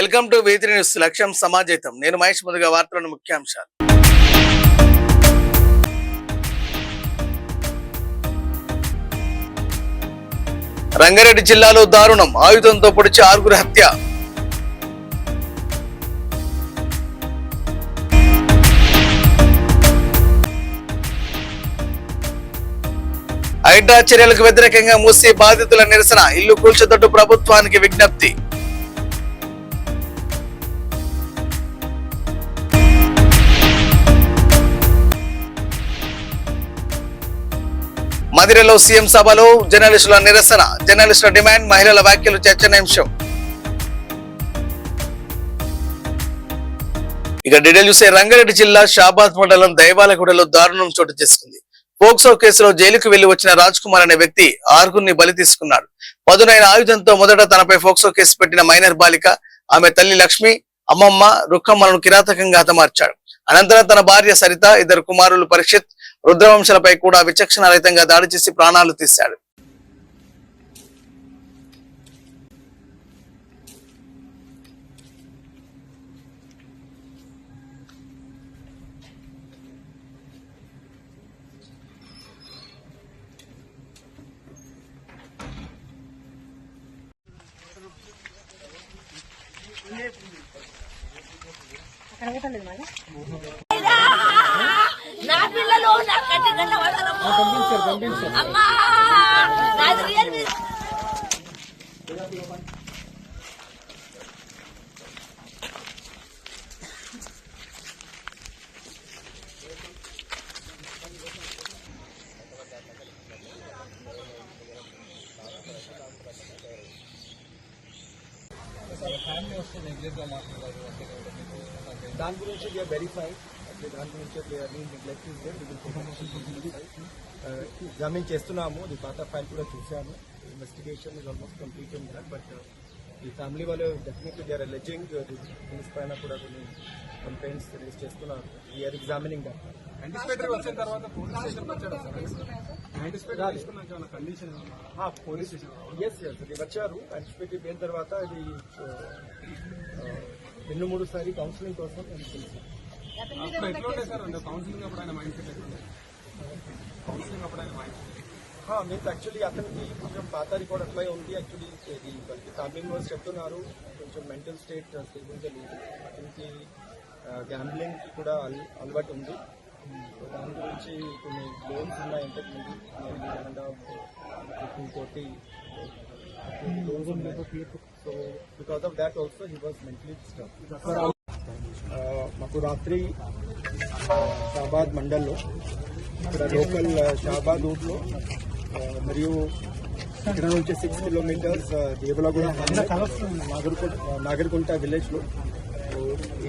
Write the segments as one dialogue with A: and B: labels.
A: Welcome to V3 news. లక్ష్యం సమాజేతం. నేను మహేష్. ముందుగా వార్తలను ముఖ్యాంశాలు. రంగారెడ్డి జిల్లాలో దారుణం. ఆయుధంతో పొడిచి 6 హత్య. హైడ్రా చర్యలకు వ్యతిరేకంగా మూసీ బాధితుల నిరసన. ఇల్లు కూల్చొద్దంటూ ప్రభుత్వానికి విజ్ఞప్తి. మదిరలో సీఎం సభలో జర్నలిస్టుల నిరసన. జర్నలిస్టుల డిమాండ్, మహిళల వ్యాఖ్యలు చర్చనీయాంశం. ఇక డీటెయిల్ చూస్తే రంగారెడ్డి జిల్లా షాబాద్ మండలం దైవాలగూడలో దారుణం చోటు చేసుకుంది. పోక్సో కేసులో జైలుకు వెళ్లి వచ్చిన రాజ్ కుమార్ అనే వ్యక్తి 6గురిని బలి తీసుకున్నాడు. పదునైన ఆయుధంతో మొదట తనపై పోక్సో కేసు పెట్టిన మైనర్ బాలిక, ఆమె తల్లి లక్ష్మి, అమ్మమ్మ రుక్కమ్మలను కిరాతకంగా హతమార్చాడు. అనంతరం తన భార్య సరిత, 2 కుమారులు పరీక్షిత్, రుద్రవంశలపై కూడా విచక్షణారహితంగా దాడి చేసి ప్రాణాలు తీశాడు.
B: నా పిల్లలు అమ్మా
C: దాని గురించి వెరిఫై దాని గురించి ఎగ్జామిన్ చేస్తున్నాము. ఇది పాత ఫైల్ కూడా చూసాము. Investigation is almost complete in that. But ఈ ఫ్యామిలీ వాళ్ళు డెఫినెట్లీ దే ఆర్ అలెజింగ్ దీని పైన కూడా కొన్ని కంప్లైంట్స్ రేజ్ చేస్తున్నారు. We are examining that.
D: యాంటిసిపేటరీ వచ్చిన తర్వాత పోలీస్ స్టేషన్ వచ్చారు సార్. యాంటిసిపేటరీ తీసుకున్నాక కండిషన్
C: పోలీస్ ఎస్ ఇది వచ్చారు. యాంటిసిపేటరీ పోయిన తర్వాత ఇది 2-3 సారి కౌన్సిలింగ్ కోసం
D: అప్పుడు ఎట్లుండే సార్? అంటే కౌన్సిలింగ్ అప్పుడు ఆయన మైండ్ సెట్ ఎట్లుండే? కౌన్సిలింగ్ అప్పుడు ఆయన మైండ్ సెట్
C: మీన్స్ యాక్చువల్లీ అతనికి కొంచెం పాత రికార్డ్ అట్లా ఉంది. యాక్చువల్లీ ఫ్యామిలీ మెంబర్స్ చెప్తున్నారు కొంచెం మెంటల్ స్టేట్ స్టేబుల్గా లేదు. అతనికి గ్యాంబ్లింగ్కి కూడా అలవాటు ఉంది. దాని గురించి కొన్ని లోన్స్ ఉన్నాయి. ఇంతకు ముందు 240 లోన్స్ ఉన్నాయి. So because of that also he was mentally disturbed. మాకు రాత్రి షాబాద్ మండల్లో ఇక్కడ లోకల్ షాబాద్ రూట్లో మరియు ఇక్కడ నుంచి 6 కిలోమీటర్స్ దేవలగూడ నాగర్కుంట విలేజ్లో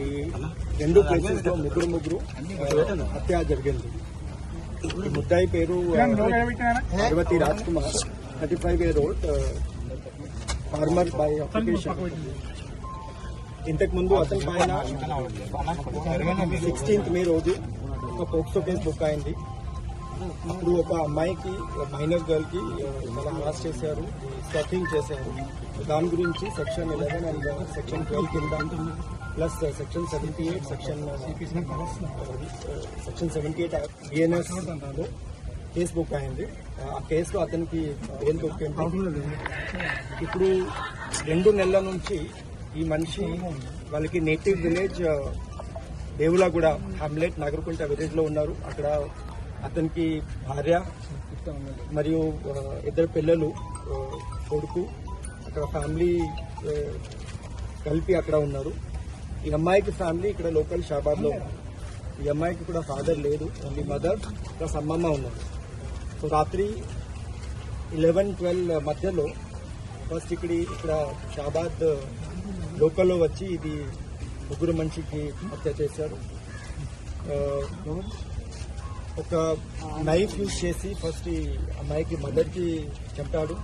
C: ఈ 2 ప్లేసెస్లో ముగ్గురు హత్య జరిగింది. ఈ ముద్దాయి పేరు Parvathi Raj Kumar, 35 year old, farmer by application. ఇంతకు ముందు అతని పైన 16th May రోజు ఒక పోక్సో కేసు బుక్ అయింది. అప్పుడు ఒక అమ్మాయికి, మైనర్ గర్ల్ కి చాలా హాస్ చేశారు, స్టాకింగ్ చేశారు. దాని గురించి సెక్షన్ 11 అండ్ సెక్షన్ 12 కింద ప్లస్ సెక్షన్ 78 సెక్షన్ 78 BNS లో కేసు బుక్ అయింది. ఆ కేసులో అతనికి బెయిల్ దొరికింది. ఇప్పుడు 2 నెలల నుంచి ఈ మనిషి వాళ్ళకి నేటివ్ విలేజ్ దేవులగూడ హామ్లెట్ నాగర్కుంట విలేజ్ లో ఉన్నారు. అక్కడ అతనికి భార్య మరియు 2 పిల్లలు, కొడుకు, అక్కడ ఫ్యామిలీ కలిపి అక్కడ ఉన్నారు. ఈ అమ్మాయికి ఫ్యామిలీ ఇక్కడ లోకల్ షాబాద్ లో ఉన్నారు. ఈ అమ్మాయికి కూడా ఫాదర్ లేదు, ఓన్లీ మదర్ ప్లస్ అమ్మమ్మ ఉన్నారు. సో రాత్రి 11-12 మధ్యలో ఫస్ట్ ఇక్కడ షాబాద్ లోకల్లో వచ్చి ఇది 3 మనిషికి హత్య చేశారు. ఒక నైఫ్ యూజ్ చేసి ఫస్ట్ ఈ అమ్మాయికి మదర్కి చంపాడు.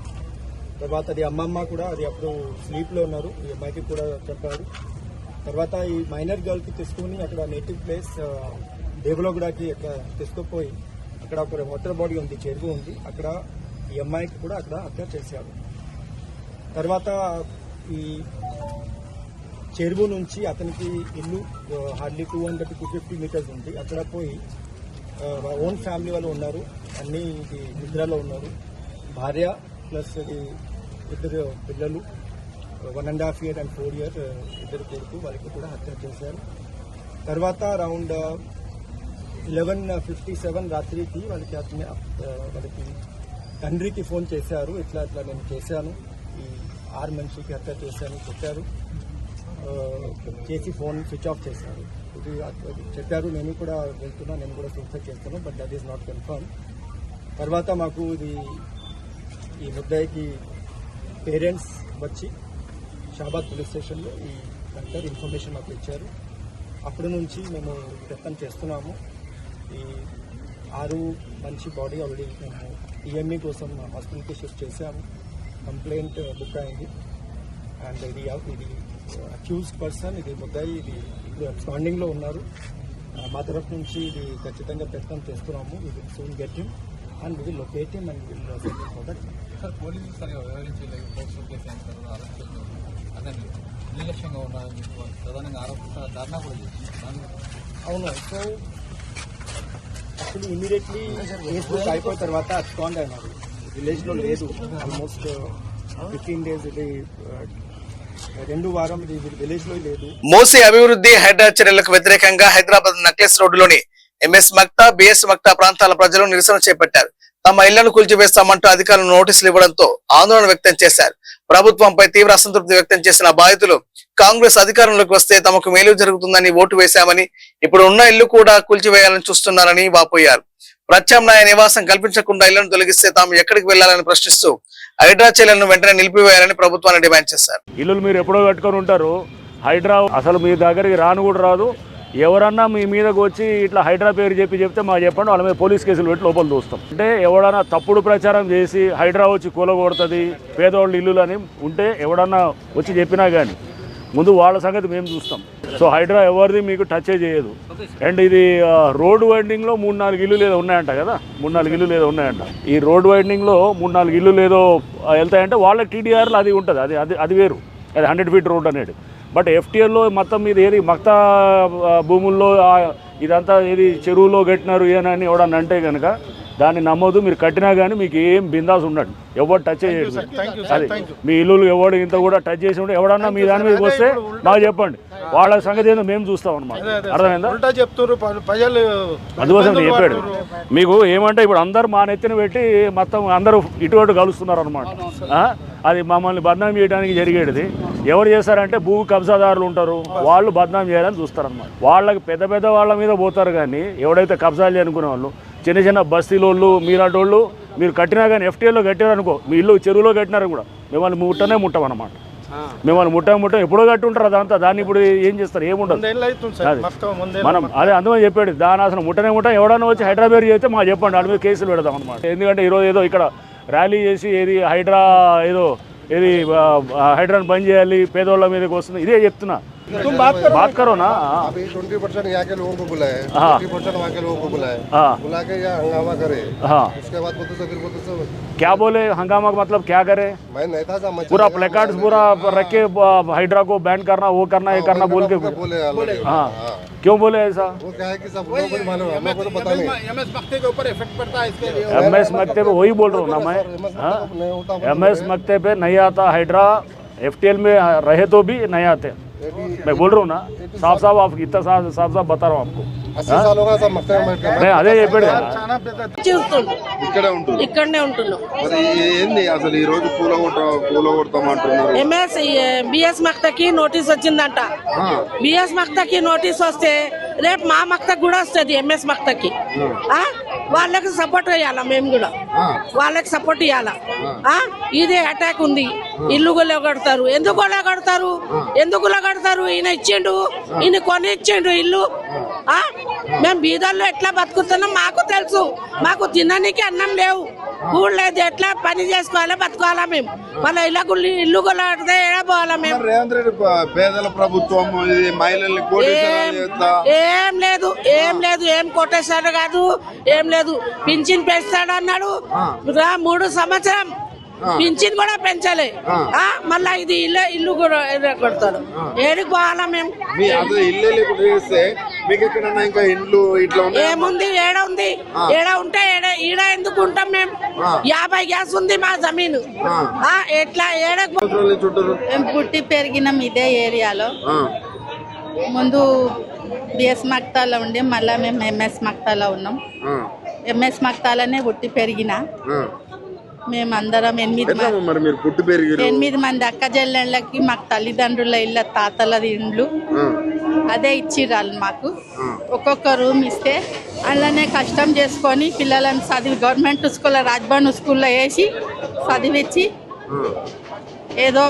C: తర్వాత అది అమ్మమ్మ కూడా, అది అప్పుడు స్లీప్లో ఉన్నారు, ఈ అమ్మాయికి కూడా చంపాడు. తర్వాత ఈ మైనర్ గర్ల్కి తీసుకుని అక్కడ నేటివ్ ప్లేస్ దేవలగూడకి అక్కడ తీసుకుపోయి అక్కడ ఒక వాటర్ బాడీ ఉంది, చెరువు ఉంది, అక్కడ ఈ అమ్మాయికి కూడా అక్కడ హత్య చేశారు. తర్వాత ఈ చెరువు నుంచి అతనికి ఇల్లు హార్డ్లీ 200 to 250 మీటర్స్ ఉంది. అక్కడ పోయి ఓన్ ఫ్యామిలీ వాళ్ళు ఉన్నారు, అన్ని ఇది నిద్రలో ఉన్నారు. భార్య ప్లస్ ఇది ఇద్దరు పిల్లలు 1.5 year and 4 year ఇద్దరు కొడుకు, వాళ్ళకి కూడా హత్య చేశారు. తర్వాత అరౌండ్ 11:57 రాత్రికి వాళ్ళకి తండ్రికి ఫోన్ చేశారు, ఇట్లా నేను చేశాను, ఈ 6 మనిషికి హత్య చేశాను చెప్పారు. చేసి ఫోన్ స్విచ్ ఆఫ్ చేశారు. ఇది చెప్పారు, నేను కూడా వెళ్తున్నా, నేను కూడా సూసైడ్ చేస్తాను, but that is not confirm. తర్వాత మాకు ఇది ఈ ముద్దాయికి పేరెంట్స్ వచ్చి షాబాద్ పోలీస్ స్టేషన్లో ఈ డాక్టర్ ఇన్ఫర్మేషన్ మాకు ఇచ్చారు. అప్పటి నుంచి మేము ప్రయత్నం చేస్తున్నాము. ఈ 6 మంచి బాడీ ఆల్రెడీ మేము ఈఎంఈ కోసం హాస్పిటల్కి షిఫ్ట్ చేశాము. కంప్లైంట్ బుక్ అయింది. అండ్ ఇది అక్యూజ్డ్ పర్సన్, ఇది ముద్దాయి, ఇది ఇప్పుడు అబ్స్కాండింగ్లో ఉన్నారు. మా తరఫు నుంచి ఇది ఖచ్చితంగా ప్రయత్నం చేస్తున్నాము. We will soon get him and we will locate him and we will settle for that.
B: Sir పోలీసులు సరిగా వివరించలేదు, పోక్సో కేసు అయిన తర్వాత అరెస్ట్ అదే నిర్లక్ష్యంగా ఉన్నారు, ప్రధానంగా ఆరోపిస్తున్న ధర్నా కూడా చేస్తున్నారు.
C: అవును. సో అసలు ఇమీడియట్లీ ఫేస్బుక్ అయిపోయిన తర్వాత అబ్స్కాండ్ అయినారు. విలేజ్లో లేదు, ఆల్మోస్ట్ 15 days ఇది 2 వారం ఇది విలేజ్లో లేదు.
A: మూసీ అభివృద్ధి హైడ్రా చర్యలకు వ్యతిరేకంగా హైదరాబాద్ నక్లెస్ రోడ్డులోని ఎంఎస్ మక్తా, బిఎస్ మక్తా ప్రాంతాల ప్రజలు నిరసన చేపట్టారు. తమ ఇళ్లను కూల్చివేస్తామంటూ అధికారులు నోటీసులు ఇవ్వడంతో ఆందోళన వ్యక్తం చేశారు. ప్రభుత్వంపై తీవ్ర అసంతృప్తి వ్యక్తం చేసిన బాధితులు కాంగ్రెస్ అధికారంలోకి వస్తే తమకు మేలు జరుగుతుందని ఓటు వేశామని, ఇప్పుడు ఉన్న ఇల్లు కూడా కూల్చివేయాలని చూస్తున్నారని వాపోయారు. ప్రత్యామ్నాయ నివాసం కల్పించకుండా ఇళ్లను తొలగిస్తే తాము ఎక్కడికి వెళ్లాలని ప్రశ్నిస్తూ హైడ్రా చర్యలను వెంటనే నిలిపివేయాలని ప్రభుత్వాన్ని డిమాండ్ చేశారు.
E: ఇల్లులు మీరు ఎప్పుడో కట్టుకొని ఉంటారు, హైడ్రా అసలు మీ దగ్గరికి రాను కూడా రాదు. ఎవరన్నా మీ మీదకి వచ్చి ఇట్లా హైడ్రా పేరు చెప్తే మాకు చెప్పండి, వాళ్ళ మీద పోలీస్ కేసులు పెట్టి లోపల దూస్తాం. అంటే ఎవడన్నా తప్పుడు ప్రచారం చేసి హైడ్రా వచ్చి కూలగొడుతుంది పేదవాళ్ళు ఇల్లులు అని ఉంటే ఎవడన్నా వచ్చి చెప్పినా కానీ ముందు వాళ్ళ సంగతి మేము చూస్తాం. సో హైడ్రా ఎవరిది మీకు టచ్ చేయదు. అండ్ ఇది రోడ్ వైండింగ్లో 3-4 ఇల్లులు ఏదో ఉన్నాయంట కదా, 3-4 ఇల్లులు ఏదో ఉన్నాయంట. ఈ రోడ్ వైండింగ్లో 3-4 ఇల్లులు ఏదో వెళ్తాయంటే వాళ్ళ టీడీఆర్లో అది ఉంటుంది, అది వేరు, అది 100 feet రోడ్ అనేది. బట్ ఎఫ్టీఎల్లో మొత్తం మీద ఏది మక్తా భూముల్లో ఇదంతా ఏది చెరువులో కట్టినారు ఏనని ఎవడన్నా అంటే కనుక దాన్ని నమ్మొద్దు. మీరు కట్టినా కానీ మీకు ఏం బిందాస్ ఉండడు, ఎవరు టచ్ చేయడు. అది మీ ఇల్లు ఎవడు ఇంత కూడా టచ్ చేసి ఉంటే ఎవడన్నా మీ దాని మీదకి వస్తే మాకు చెప్పండి, వాళ్ళ సంగతి ఏందో మేము చూస్తాం అన్నమాట. అర్థమైందా? అందుకోసం చెప్పాడు మీకు ఏమంటే ఇప్పుడు అందరు మా నెత్తిన పెట్టి మొత్తం అందరూ ఇటువంటి కలుస్తున్నారు అనమాట. అది మమ్మల్ని బద్నాం చేయడానికి జరిగేది. ఎవరు చేస్తారంటే భూ కబ్జాదారులు ఉంటారు, వాళ్ళు బద్నాం చేయాలని చూస్తారన్నమాట. వాళ్ళకి పెద్ద పెద్ద వాళ్ళ మీద పోతారు, కానీ ఎవడైతే కబ్జాలు అనుకునే వాళ్ళు చిన్న చిన్న బస్తీలోళ్ళు మీరాటోళ్ళు మీరు కట్టినా కానీ ఎఫ్టీఏలో కట్టారనుకో, మీ ఇల్లు చెరువులో కట్టినారు కూడా మిమ్మల్ని ముట్టమన్నమాట. మిమ్మల్ని ముట్టం ఎప్పుడో కట్టి ఉంటారు అదంతా. దాన్ని ఇప్పుడు ఏం చేస్తారు, ఏముండదు. మనం అదే అందుకని చెప్పాడు, దాని అసలు ముట్టం ఎవడన్నా వచ్చి హైదరాబాద్ చేస్తే మాకు చెప్పండి, వాళ్ళ మీద కేసులు పెడదాం అనమాట. ఎందుకంటే ఈరోజు ఏదో ఇక్కడ ర్యాలీ చేసి ఏది హైడ్రా ఏది హైడ్రాని బంద్ చేయాలి, పేదోళ్ళ మీదకి వస్తుంది, ఇదే చెప్తున్నా. बात करो ना.
F: अभी 20% यहाँ के लोगों को बुलाए, 50% वहाँ के लोगों को बुलाए, बुला के यहाँ हंगामा करे. उसके बाद बोलते
E: क्या बोले हंगामा का मतलब क्या करे?
F: मैं नहीं था,
E: पूरा प्लेकार्ड्स पूरा रख के हाइड्रा को बैन करना, वो करना, ये करना बोल के
F: बोले.
E: हाँ, क्यों बोले ऐसा?
F: वो क्या है कि सब लोगों को मालूम है, हमको तो पता नहीं.
B: एमएस मक्ते के ऊपर इफेक्ट पड़ता है इसके लिए.
E: एमएस मक्ते पे वही बोल रहा हूँ ना मैं. एमएस मक्ते पे नहीं आता हाइड्रा, एफटीएल में रहे तो भी नहीं आते. मैं बोल रहा हूँ ना, साफ आप इतना साफ बता रहा हूँ आपको.
F: 80 साल होगा सब मक्ते में.
E: मैं అదే చెప్పాడు
G: ఇక్కడనే ఉంటున్నాం.
F: మరి ఏంది అసలు ఈ రోజు కూలగొడతామంటున్నారు?
G: ఎంఎస్ బిఎస్ మక్తకి నోటీస్ వచ్చిందంట. బిఎస్ మక్తకి నోటీస్ వస్తే రేపు మా మక్తకి కూడా వస్తుంది ఎంఎస్ మక్తకి. వాళ్ళకి సపోర్ట్ చేయాలా, మేము కూడా వాళ్ళకి సపోర్ట్ ఇవ్వాలా. ఇదే అటాక్ ఉంది, ఇల్లు కొలగొడతారు. ఎందుకు కొలగొడతారు? ఈయన ఇచ్చిండు, ఈయన కొని ఇచ్చిండు ఇల్లు. మేము బీదల్లో ఎట్లా బతుకుతున్నాం మాకు తెలుసు. మాకు తినడానికి అన్నం లేవు, కూడ లేదు, ఎట్లా పని చేసుకోవాలా, బతుకోవాలా మేము. వాళ్ళ ఇల్లు కొలగొడితే ఎలా పోవాలా మేము?
F: రేవంత్ రెడ్డి పేదల ప్రభుత్వం,
G: ఏం లేదు, ఏం కొట్టేశాడు కాదు, ఏం లేదు. పింఛన్ పెంచుతాడు అన్నాడు. 3 సంవత్సరం పింఛన్ కూడా పెంచలే మళ్ళా ఇది ఇల్లు కూడా కొడతాడు. ఏడికి పోవాలా మేము?
H: మీ అదే ఇల్లు ఇప్పుడు చేస్తే మీకు ఎక్కడన్నా ఇంకా ఇండ్లు ఇట్లా ఉన్నాయి?
G: ఏముంది, ఏడ ఉంది? ఏడ ఉంటే ఈడ ఎందుకు ఉంటాం మేము? 50 గ్యాస్ ఉంది మా జమీను. ఎట్లా ఏడకు
I: మేము పుట్టి పెరిగినాం ఇదే ఏరియాలో. ముందు బిఎస్ మక్తాలో ఉండే, మళ్ళా మేము ఎంఎస్ మక్తాలో ఉన్నాం. ఎంఎస్ మక్తాలనే పుట్టి పెరిగిన. మేమందరం 8 మంది అక్క చెల్లెళ్ళకి మాకు తల్లిదండ్రుల ఇళ్ళ తాతల ఇండ్లు అదే ఇచ్చిర్రు మాకు. ఒక్కొక్క రూమ్ ఇస్తే అందులోనే కష్టం చేసుకొని పిల్లలను చదివి గవర్నమెంట్ స్కూల్లో రాజ్భవన్ స్కూల్లో వేసి చదివించి ఏదో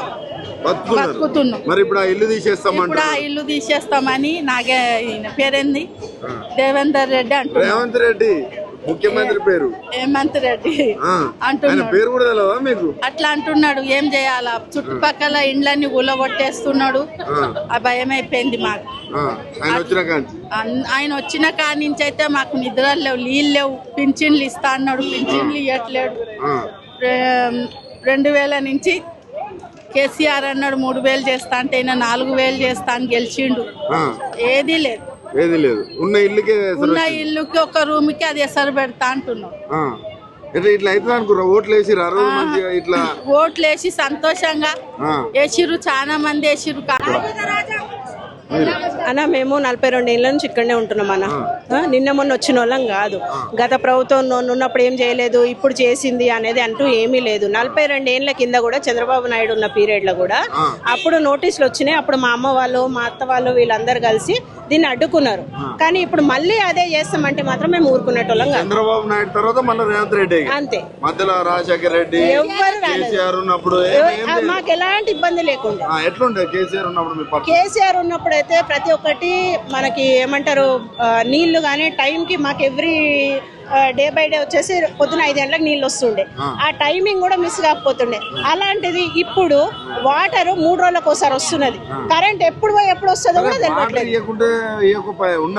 I: బతుకుతున్నాం.
H: మరి ఇప్పుడు ఆ ఇల్లు
I: తీసేస్తామని నాగే పేరేంది దేవేందర్ రెడ్డి అంటున్నాడు.
H: రేవంత్ రెడ్డి ముఖ్యమంత్రి పేరు
I: హేమంత్ రెడ్డి
H: అంటున్నాడు.
I: అట్లా అంటున్నాడు. ఏం చేయాలా? చుట్టుపక్కల ఇండ్లన్నీ ఊలగొట్టేస్తున్నాడు. ఆ భయం అయిపోయింది మాకు. ఆయన వచ్చిన కాడి నుంచి అయితే మాకు నిద్ర లేవు, నీళ్ళు లేవు. పింఛన్లు ఇస్తా అన్నాడు, పింఛన్లు ఇవ్వట్లేడు. 2000 నుంచి కేసీఆర్ అన్నాడు 3000 చేస్తా అంటే 4000 చేస్తా అని గెలిచిండు. ఏది లేదు.
H: ఉన్న
I: ఇల్లుకి ఒక రూమ్ కి అది ఎసరు పెడతా అంటున్నాం. ఓట్లేసి సంతోషంగా వేసిర్రు, చాలా మంది వేసిర్రు.
J: అన్న మేము 42 ఏళ్ళ నుంచి ఇక్కడనే ఉంటున్నాం అన్న. నిన్న మొన్న వచ్చిన వాళ్ళం కాదు. గత ప్రభుత్వం ఉన్నప్పుడు ఏం చేయలేదు, ఇప్పుడు చేసింది అనేది అంటూ ఏమీ లేదు. 42 ఏళ్ల కింద కూడా చంద్రబాబు నాయుడు ఉన్న పీరియడ్ లో కూడా అప్పుడు నోటీసులు వచ్చినాయి. అప్పుడు మా అమ్మ వాళ్ళు, మా అత్త వాళ్ళు వీళ్ళందరూ కలిసి దీన్ని అడ్డుకున్నారు. కానీ ఇప్పుడు మళ్ళీ అదే చేస్తామంటే మాత్రం మేము ఊరుకునేటోళ్ళం కాదు.
H: చంద్రబాబు నాయుడు తర్వాత మళ్ళీ రేవంత్ రెడ్డి
J: అంతే.
H: మధ్యలో రాజశేఖర రెడ్డి
J: ఎవరు మాకు ఎలాంటి ఇబ్బంది లేకుండా.
H: ఎట్లుండే కేసీఆర్ ఉన్నప్పుడు?
J: కేసీఆర్ ఉన్నప్పుడు అయితే ప్రతి ఒక్కటి మనకి ఏమంటారు, నీళ్లు కానీ టైంకి మాకు ఎవ్రీ డే బై డే వచ్చేసి పొద్దున 5 గంటలకు నీళ్ళు వస్తుండే. ఆ టైమింగ్ కూడా మిస్ కాకపోతుండే. అలాంటిది ఇప్పుడు వాటర్ 3 రోజులకు ఒకసారి వస్తున్నది. కరెంట్ ఎప్పుడు వస్తుందో కూడా తెలియట్లేదు. ఉన్న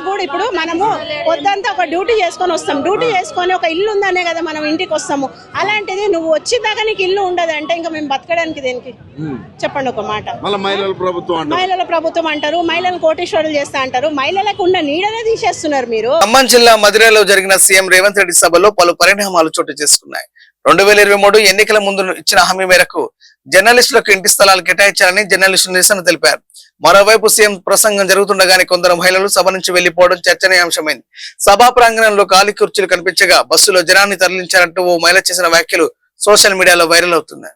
J: గూడు ఇప్పుడు మనము పొద్దంతా ఒక డ్యూటీ చేసుకొని వస్తాం. డ్యూటీ చేసుకొని ఒక ఇల్లు ఉందనే కదా మనం ఇంటికి వస్తాము. అలాంటిది నువ్వు వచ్చిందాకా నీకు ఇల్లు ఉండదు అంటే ఇంకా మేము బతకడానికి దేనికి చెప్పండి ఒక మాట. మహిళల ప్రభుత్వం అంటారు, మహిళలను కోటేశ్వరులు చేస్తా అంటారు. మహిళలకు ఉన్న నీడనే తీసేస్తున్నారు మీరు.
A: ఖమ్మం జిల్లా మధిరలో జరిగిన సీఎం రేవంత్ రెడ్డి సభలో పలు పరిణామాలు చోటు చేసుకున్నాయి. 2023 ఎన్నికల ముందు ఇచ్చిన హామీ మేరకు జర్నలిస్టులకు ఇంటి స్థలాలు కేటాయించాలని జర్నలిస్టులు నిరసన తెలిపారు. మరోవైపు సీఎం ప్రసంగం జరుగుతుండగానే కొందరు మహిళలు సభ నుంచి వెళ్లిపోవడం చర్చనీయాంశమైంది. సభా ప్రాంగణంలో ఖాళీ కుర్చీలు కనిపించగా బస్సులో జనాన్ని తరలించారంటూ ఓ మహిళ చేసిన వ్యాఖ్యలు సోషల్ మీడియాలో వైరల్ అవుతున్నాయి.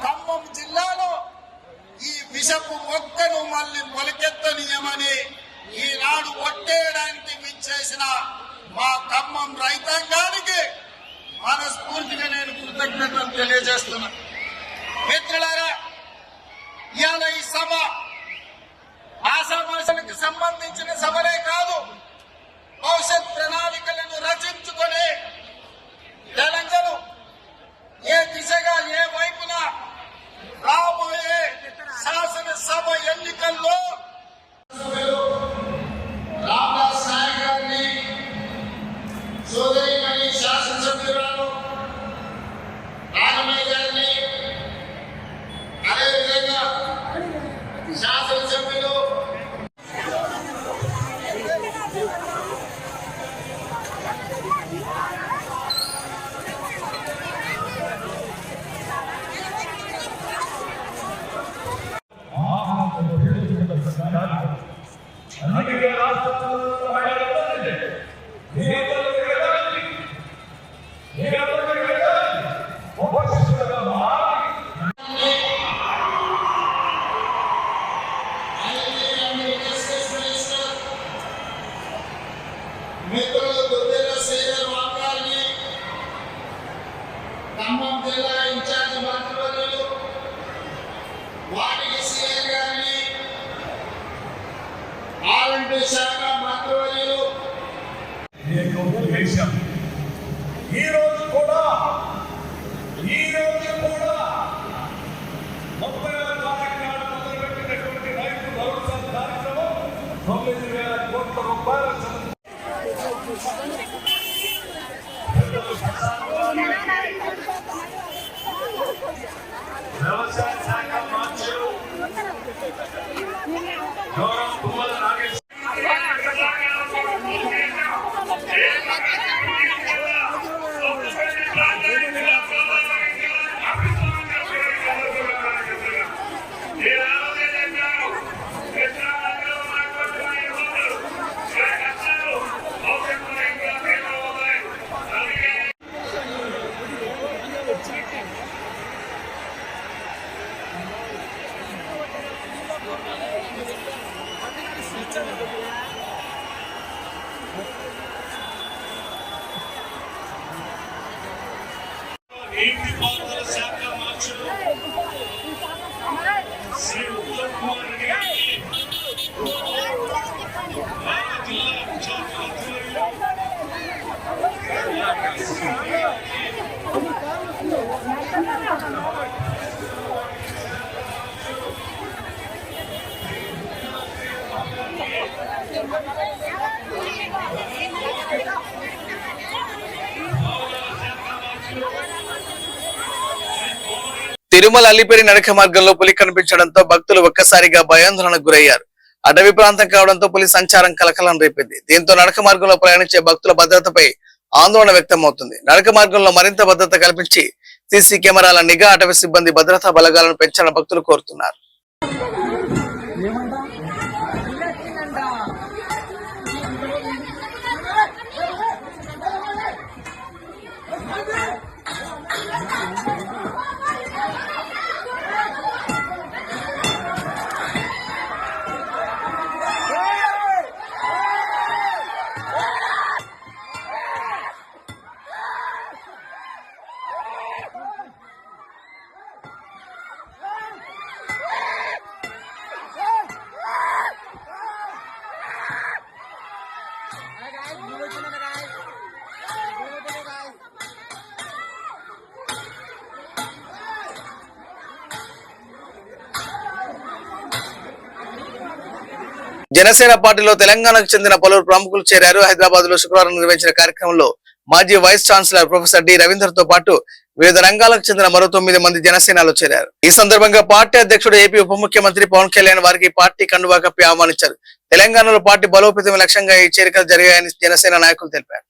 K: ఖమ్మం జిల్లాలో ఈ విషపు మొక్కను మళ్ళీ మొలకెత్తనీయమని ఈనాడు ఒట్టేయడానికి విచ్చేసిన మా ఖమ్మం రైతాంగానికి మనస్ఫూర్తిగా నేను కృతజ్ఞతలు తెలియజేస్తున్నా. మిత్రులారా, ఇవాళ ఈ సభ ఆశాభాషలకు సంబంధించిన సభలే కాదు, భవిష్యత్ ప్రణాళికలను రచించుకునే తెలంగాణ ఏ దిశగా ఏ వైపున రాబోయే శాసనసభ ఎన్నికల్లో రామదాస్ నాయక్ గారిని, సోదరిమణి శాసనసభ్యురాలు రాగమయ్య గారిని, వాటికి సీఎం గారిని ఆర్ఎండ్బి శాఖ మంత్రివర్యులు
L: ఈ రోజు కూడా 30,000 కార్యక్రమాలు మొదలుపెట్టినటువంటి రైతు భరోసా కార్యక్రమం 9,000 కోట్ల రూపాయల వ్యవసాయ శాఖ మంత్రులు గౌరవ తుమ్మల నాగేశ్వర నీటిపారుదల శాఖ మంత్రులు శ్రీ ఉత్తమ్ కుమార్ రెడ్డి గారికి జిల్లా ఇన్ఛార్జ్ మంత్రివర్యులు
A: తిరుమల అల్లిపేరి నడక మార్గంలో పులి కనిపించడంతో భక్తులు ఒక్కసారిగా భయాందోళనకు గురయ్యారు. అటవీ ప్రాంతం కావడంతో పులి సంచారం కలకలం రేపింది. దీంతో నడక మార్గంలో ప్రయాణించే భక్తుల భద్రతపై ఆందోళన వ్యక్తమవుతుంది. నడక మార్గంలో మరింత భద్రత కల్పించి సీసీ కెమెరాల నిఘా, అటవీ సిబ్బంది భద్రతా బలగాలను పెంచాలని భక్తులు కోరుతున్నారు. జనసేన పార్టీలో తెలంగాణకు చెందిన పలువురు ప్రముఖులు చేరారు. హైదరాబాద్ లో శుక్రవారం నిర్వహించిన కార్యక్రమంలో మాజీ vice chancellor professor D Ravinder తో పాటు వివిధ రంగాలకు చెందిన మరో 9 మంది జనసేనలో చేరారు. ఈ సందర్భంగా పార్టీ అధ్యక్షుడు ఏపీ ఉప ముఖ్యమంత్రి పవన్ కళ్యాణ్ వారికి పార్టీ కండువా కప్పి ఆహ్వానించారు. తెలంగాణలో పార్టీ బలోపేతం లక్ష్యంగా ఈ చేరికలు జరిగాయని జనసేన నాయకులు తెలిపారు.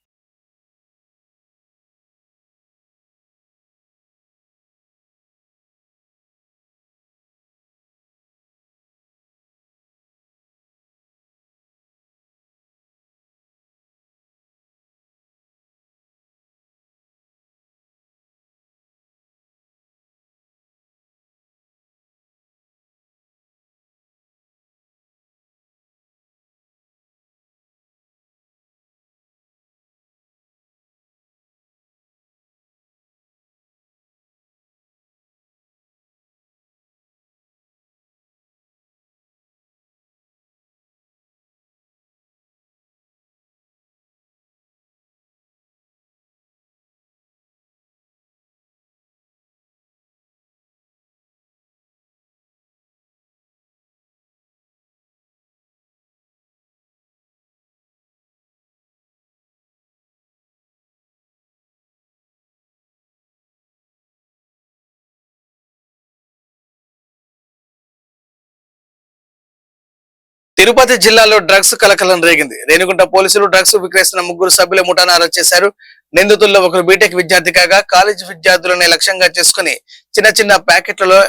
A: తిరుపతి జిల్లాలో డ్రగ్స్ కలకలం రేగింది. రేణిగుంట పోలీసులు డ్రగ్స్ విక్రయిస్తున్న 3 సభ్యుల ముఠాను అరెస్ట్ చేశారు. నిందితుల్లో ఒకరు బీటెక్ విద్యార్థి కాగా కాలేజీ విద్యార్థులనే లక్ష్యంగా చేసుకుని చిన్న చిన్న ప్యాకెట్లలో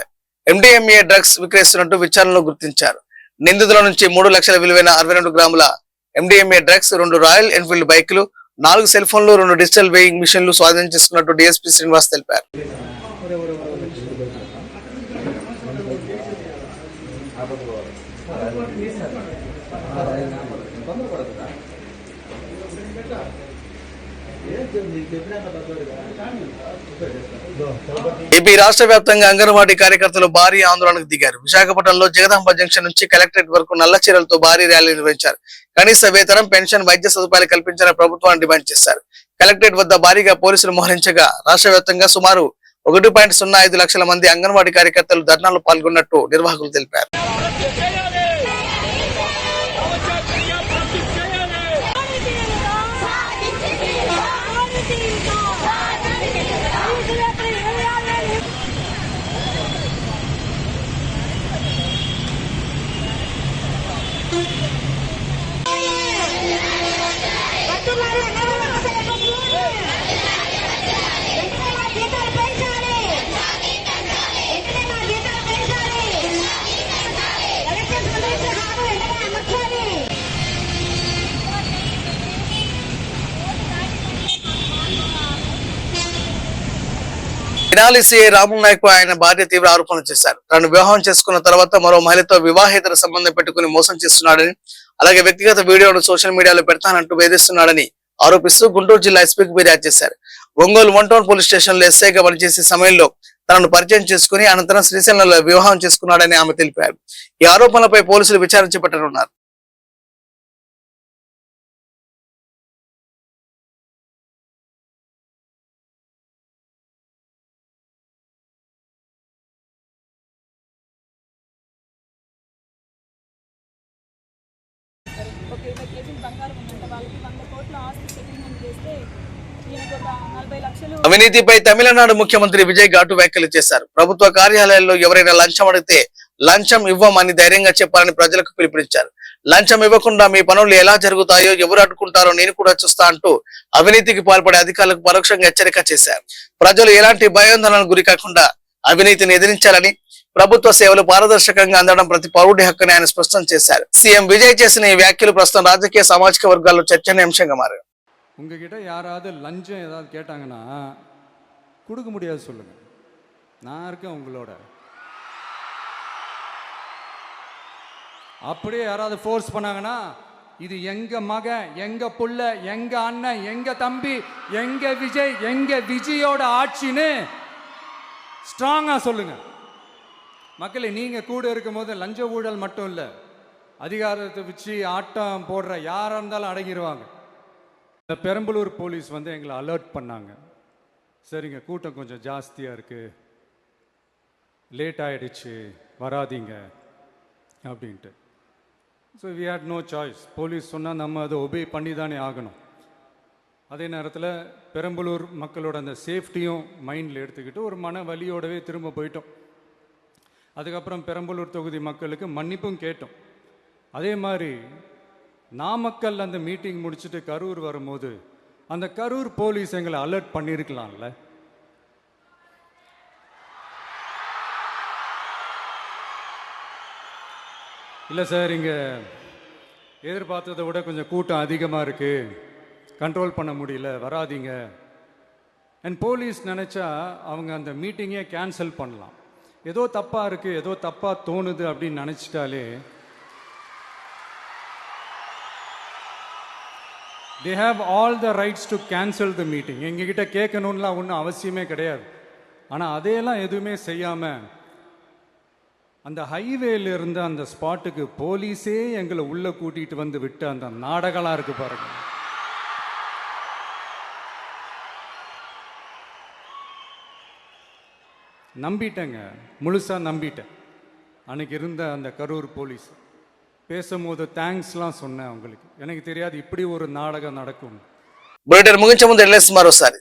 A: MDMA డ్రగ్స్ విక్రయిస్తున్నట్టు విచారణలో గుర్తించారు. నిందితుల నుంచి 3 లక్షల విలువైన 62 గ్రాముల MDMA డ్రగ్స్, 2 రాయల్ ఎన్ఫీల్డ్ బైకులు, 4 సెల్ ఫోన్లు, 2 డిజిటల్ వెయింగ్ మిషన్లు స్వాధీనం చేసుకున్నట్టు DSP శ్రీనివాస్ తెలిపారు. ఏపీ రాష్ట్ర వ్యాప్తంగా అంగన్వాడీ కార్యకర్తలు భారీ ఆందోళనకు దిగారు. విశాఖపట్నంలో జగదాంబ జంక్షన్ నుంచి కలెక్టరేట్ వరకు నల్ల చీరలతో భారీ ర్యాలీ నిర్వహించారు. కనీస వేతనం, పెన్షన్, వైద్య సదుపాయాలు కల్పించాలని ప్రభుత్వాన్ని డిమాండ్ చేశారు. కలెక్టరేట్ వద్ద భారీగా పోలీసులు మోహరించగా రాష్ట్ర వ్యాప్తంగా సుమారు 1.05 లక్షల మంది అంగన్వాడీ కార్యకర్తలు ధర్నాలో పాల్గొన్నట్టు నిర్వాహకులు తెలిపారు. తెనాలి సీఐ రాములు నాయక్ ఆయన భార్య తీవ్ర ఆరోపణలు చేశారు. తాను వివాహం చేసుకున్న తర్వాత మరో మహిళతో వివాహేతర సంబంధం పెట్టుకుని మోసం చేస్తున్నాడని, అలాగే వ్యక్తిగత వీడియోను సోషల్ మీడియాలో పెడతానంటూ వేధిస్తున్నాడని ఆరోపిస్తూ గుంటూరు జిల్లా ఎస్పీకి ఫిర్యాదు చేశారు. ఒంగోలు 1 టౌన్ పోలీస్ స్టేషన్ లో ఎస్ఐగా పనిచేసే సమయంలో తనను పరిచయం చేసుకుని అనంతరం శ్రీశైలంలో వివాహం చేసుకున్నాడని ఆమె తెలిపారు. ఈ ఆరోపణలపై పోలీసులు విచారణ చేపట్టనున్నారు. అవినీతిపై తమిళనాడు ముఖ్యమంత్రి విజయ్ ఘాటు వ్యాఖ్యలు చేశారు. ప్రభుత్వ కార్యాలయాల్లో ఎవరైనా లంచం అడిగితే లంచం ఇవ్వమని ధైర్యంగా చెప్పాలని ప్రజలకు పిలుపునిచ్చారు. లంచం ఇవ్వకుండా మీ పనులు ఎలా జరుగుతాయో, ఎవరు అడ్డుకుంటారో నేను కూడా చూస్తా అంటూ అవినీతికి పాల్పడే అధికారులకు పరోక్షంగా హెచ్చరిక చేశారు. ప్రజలు ఎలాంటి భయాందోళనకు గురి కాకుండా అవినీతిని ఎదిరించాలని, ప్రభుత్వ సేవలు పారదర్శకంగా అందడం ప్రతి పౌరుడి హక్కుని ఆయన స్పష్టం చేశారు. సీఎం విజయ్ చేసిన ఈ వ్యాఖ్యలు ప్రస్తుతం రాజకీయ సామాజిక వర్గాల్లో చర్చనీయాంశంగా మారారు.
M: உங்ககிட்ட யாராவது லஞ்சம் ஏதாவது கேட்டாங்கன்னா கொடுக்க முடியாது சொல்லுங்க, நான் இருக்கேன் உங்களோட. அப்படியே யாராவது ஃபோர்ஸ் பண்ணாங்கன்னா இது எங்க மகன், எங்க புள்ள, எங்க அண்ணன், எங்க தம்பி, எங்க விஜய், எங்க விஜயோட ஆட்சின்னு ஸ்ட்ராங்கா சொல்லுங்க. மக்களே, நீங்க கூட இருக்கும்போது லஞ்ச ஊழல் மட்டும் இல்லை, அதிகாரத்தை வச்சு ஆட்டம் போடுற யாராக இருந்தாலும் அடங்கிடுவாங்க. இந்த பெரம்பலூர் போலீஸ் வந்து எங்களை அலர்ட் பண்ணாங்க, சரிங்க கூட்டம் கொஞ்சம் ஜாஸ்தியாக இருக்குது, லேட் ஆகிடுச்சு, வராதிங்க அப்படின்ட்டு. So we had no choice. Police சொன்னால் நம்ம அதை ஒபே பண்ணி தானே ஆகணும். அதே நேரத்தில் பெரம்பலூர் மக்களோட அந்த சேஃப்டியும் மைண்டில் எடுத்துக்கிட்டு ஒரு மன வலியோடவே திரும்ப போயிட்டோம். அதுக்கப்புறம் பெரம்பலூர் தொகுதி மக்களுக்கு மன்னிப்பும் கேட்டோம். அதே மாதிரி நாமக்கல் அந்த மீட்டிங் முடிச்சுட்டு கரூர் வரும்போது அந்த கரூர் போலீஸ் எங்களை அலர்ட் பண்ணியிருக்கலாம்ல. இல்லை சார், இங்கே எதிர்பார்த்ததை விட கொஞ்சம் கூட்டம் அதிகமாக இருக்குது, கண்ட்ரோல் பண்ண முடியல, வராதிங்க. அண்ட் போலீஸ் நினச்சா அவங்க அந்த மீட்டிங்கே கேன்சல் பண்ணலாம். ஏதோ தப்பாக இருக்குது, ஏதோ தப்பாக தோணுது அப்படின்னு நினச்சிட்டாலே they have all the rights to cancel the meeting. எங்ககிட்ட கேட்கணும்லாம் ஒன்றும் அவசியமே கிடையாது. ஆனால் அதையெல்லாம் எதுவுமே செய்யாமல் அந்த ஹைவேல இருந்த அந்த ஸ்பாட்டுக்கு போலீஸே எங்களை உள்ளே கூட்டிகிட்டு வந்து விட்டு அந்த நாடகம்லாம் இருக்குது பாருங்க. நம்பிட்டேங்க, முழுசாக நம்பிட்டேன். அன்னைக்கு இருந்த அந்த கரூர் போலீஸ் பேசும்போது தேங்க்ஸ்லாம் சொன்னேன் அவங்களுக்கு. எனக்கு தெரியாது இப்படி ஒரு நாடகம் நடக்கும்.
A: బులెటిన్ ముగించే ముందు ఎల్ఎస్ మరోసారి.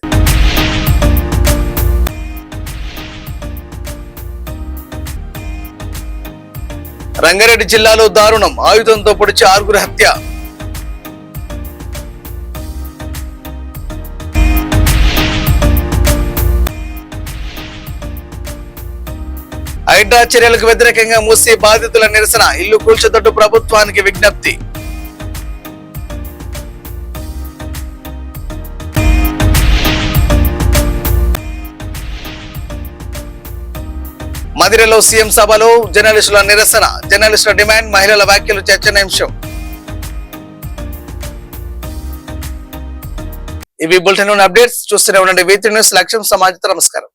A: రంగారెడ్డి జిల్లాలో దారుణం, ఆయుధంతో పొడిచి 6 హత్య. హైడ్రా చర్యలకు వ్యతిరేకంగా మూసీ బాధితుల నిరసన, ఇల్లు కూల్చొద్దంటూ ప్రభుత్వానికి విజ్ఞప్తి. మదిరలో సీఎం సభలో జర్నలిస్టుల నిరసన, జర్నలిస్టుల డిమాండ్, మహిళల వ్యాఖ్యలు చర్చనీయాంశం. ఇవి బులెటిన్ అప్డేట్స్ చూస్తూనే ఉండండి V3 న్యూస్. లక్ష్యం సమాజంతో. నమస్కారం.